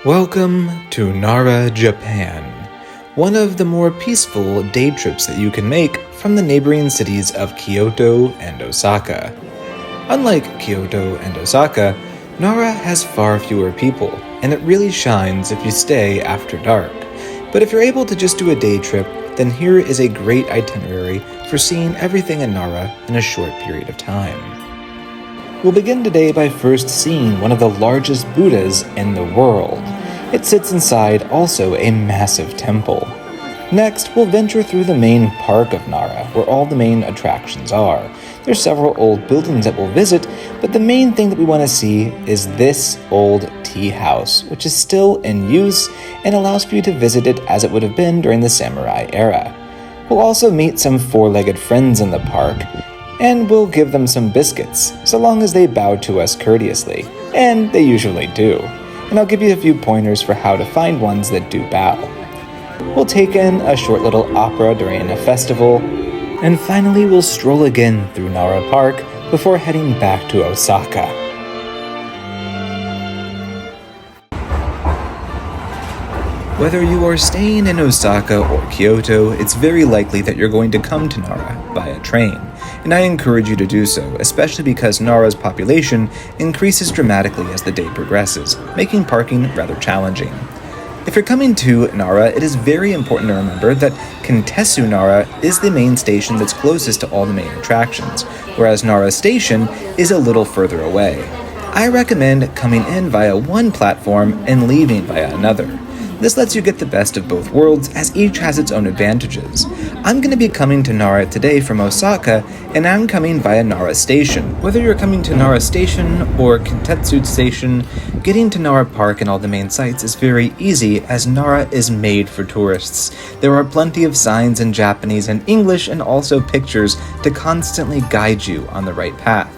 Welcome to Nara, Japan, one of the more peaceful day trips that you can make from the neighboring cities of Kyoto and Osaka. Unlike Kyoto and Osaka, Nara has far fewer people, and it really shines if you stay after dark. But if you're able to just do a day trip, then here is a great itinerary for seeing everything in Nara in a short period of time. We'll begin today by first seeing one of the largest Buddhas in the world. It sits inside also a massive temple. Next, we'll venture through the main park of Nara, where all the main attractions are. There's several old buildings that we'll visit, but the main thing that we want to see is this old tea house, which is still in use and allows for you to visit it as it would have been during the samurai era. We'll also meet some four-legged friends in the park, and we'll give them some biscuits, so long as they bow to us courteously, and they usually do. And I'll give you a few pointers for how to find ones that do bow. We'll take in a short little opera during a festival, and finally we'll stroll again through Nara Park before heading back to Osaka. Whether you are staying in Osaka or Kyoto, it's very likely that you're going to come to Nara via train, and I encourage you to do so, especially because Nara's population increases dramatically as the day progresses, making parking rather challenging. If you're coming to Nara, it is very important to remember that Kintetsu Nara is the main station that's closest to all the main attractions, whereas Nara Station is a little further away. I recommend coming in via one platform and leaving via another. This lets you get the best of both worlds, as each has its own advantages. I'm going to be coming to Nara today from Osaka, and I'm coming via Nara Station. Whether you're coming to Nara Station or Kintetsu Station, getting to Nara Park and all the main sites is very easy, as Nara is made for tourists. There are plenty of signs in Japanese and English, and also pictures to constantly guide you on the right path.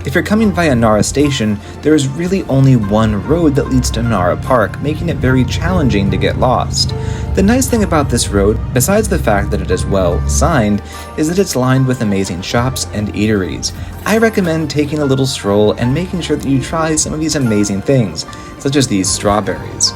If you're coming via Nara Station, there is really only one road that leads to Nara Park, making it very challenging to get lost. The nice thing about this road, besides the fact that it is well signed, is that it's lined with amazing shops and eateries. I recommend taking a little stroll and making sure that you try some of these amazing things, such as these strawberries.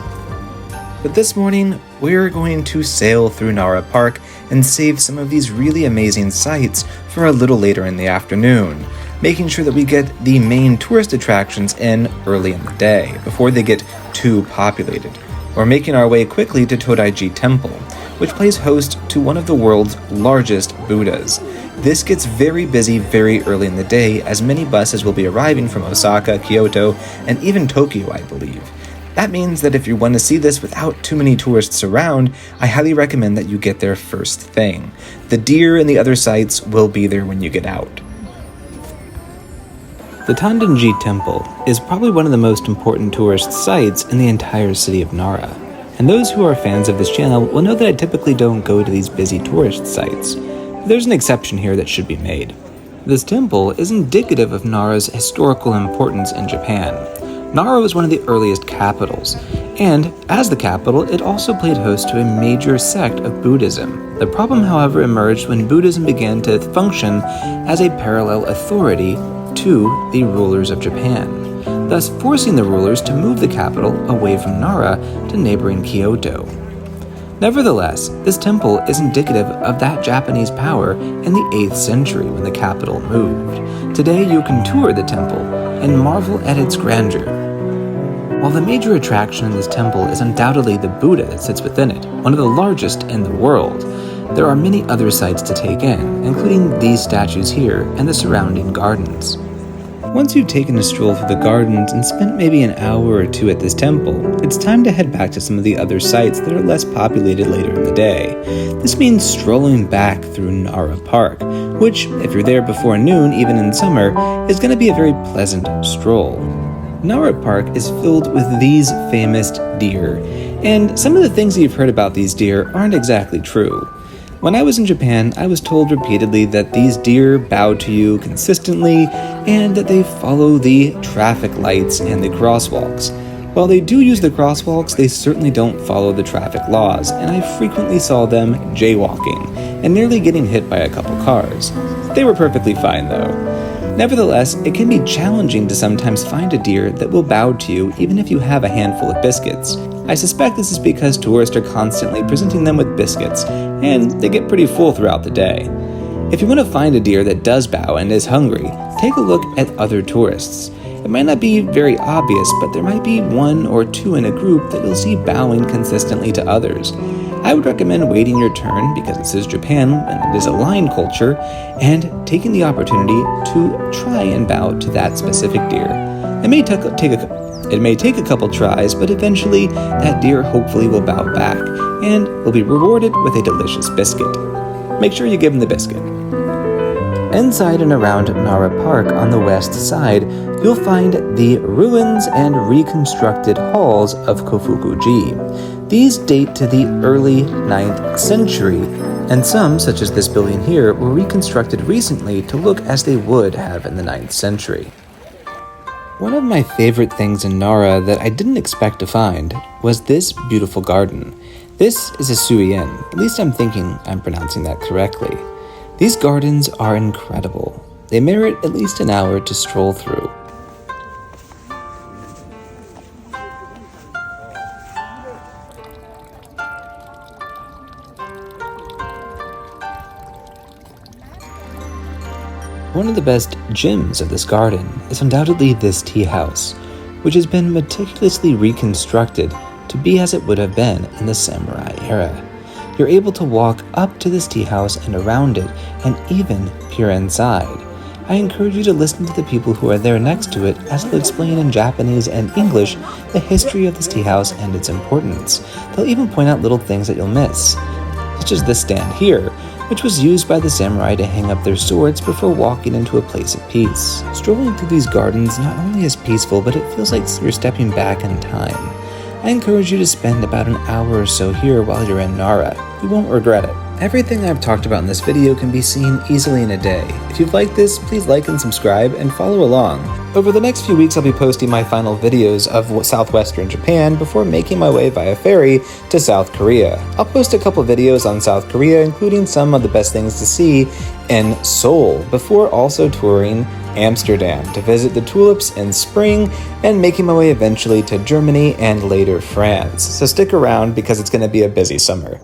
But this morning, we're going to sail through Nara Park and save some of these really amazing sights for a little later in the afternoon, making sure that we get the main tourist attractions in early in the day, before they get too populated. We're making our way quickly to Todai-ji Temple, which plays host to one of the world's largest Buddhas. This gets very busy very early in the day, as many buses will be arriving from Osaka, Kyoto, and even Tokyo, I believe. That means that if you want to see this without too many tourists around, I highly recommend that you get there first thing. The deer and the other sites will be there when you get out. The Todai-ji Temple is probably one of the most important tourist sites in the entire city of Nara, and those who are fans of this channel will know that I typically don't go to these busy tourist sites. There's an exception here that should be made. This temple is indicative of Nara's historical importance in Japan. Nara was one of the earliest capitals, and as the capital, it also played host to a major sect of Buddhism. The problem, however, emerged when Buddhism began to function as a parallel authority to the rulers of Japan, thus forcing the rulers to move the capital away from Nara to neighboring Kyoto. Nevertheless, this temple is indicative of that Japanese power in the 8th century when the capital moved. Today you can tour the temple and marvel at its grandeur. While the major attraction in this temple is undoubtedly the Buddha that sits within it, one of the largest in the world, there are many other sights to take in, including these statues here and the surrounding gardens. Once you've taken a stroll through the gardens and spent maybe an hour or two at this temple, it's time to head back to some of the other sites that are less populated later in the day. This means strolling back through Nara Park, which, if you're there before noon, even in summer, is going to be a very pleasant stroll. Nara Park is filled with these famous deer, and some of the things that you've heard about these deer aren't exactly true. When I was in Japan, I was told repeatedly that these deer bow to you consistently and that they follow the traffic lights and the crosswalks. While they do use the crosswalks, they certainly don't follow the traffic laws, and I frequently saw them jaywalking and nearly getting hit by a couple cars. They were perfectly fine though. Nevertheless, it can be challenging to sometimes find a deer that will bow to you even if you have a handful of biscuits. I suspect this is because tourists are constantly presenting them with biscuits, and they get pretty full throughout the day. If you want to find a deer that does bow and is hungry, take a look at other tourists. It might not be very obvious, but there might be one or two in a group that you'll see bowing consistently to others. I would recommend waiting your turn because this is Japan and it is a lion culture, and taking the opportunity to try and bow to that specific deer. It may take a couple tries, but eventually that deer hopefully will bow back and will be rewarded with a delicious biscuit. Make sure you give him the biscuit. Inside and around Nara Park on the west side, you'll find the ruins and reconstructed halls of Kofuku-ji. These date to the early 9th century, and some, such as this building here, were reconstructed recently to look as they would have in the 9th century. One of my favorite things in Nara that I didn't expect to find was this beautiful garden. This is a suien, at least I'm thinking I'm pronouncing that correctly. These gardens are incredible. They merit at least an hour to stroll through. One of the best gems of this garden is undoubtedly this tea house, which has been meticulously reconstructed to be as it would have been in the samurai era. You're able to walk up to this tea house and around it, and even peer inside. I encourage you to listen to the people who are there next to it as they'll explain in Japanese and English the history of this tea house and its importance. They'll even point out little things that you'll miss, such as this stand here, which was used by the samurai to hang up their swords before walking into a place of peace. Strolling through these gardens not only is peaceful, but it feels like you're stepping back in time. I encourage you to spend about an hour or so here while you're in Nara. You won't regret it. Everything I've talked about in this video can be seen easily in a day. If you've liked this, please like and subscribe and follow along. Over the next few weeks, I'll be posting my final videos of southwestern Japan before making my way via ferry to South Korea. I'll post a couple videos on South Korea, including some of the best things to see in Seoul, before also touring Amsterdam to visit the tulips in spring and making my way eventually to Germany and later France. So stick around because it's going to be a busy summer.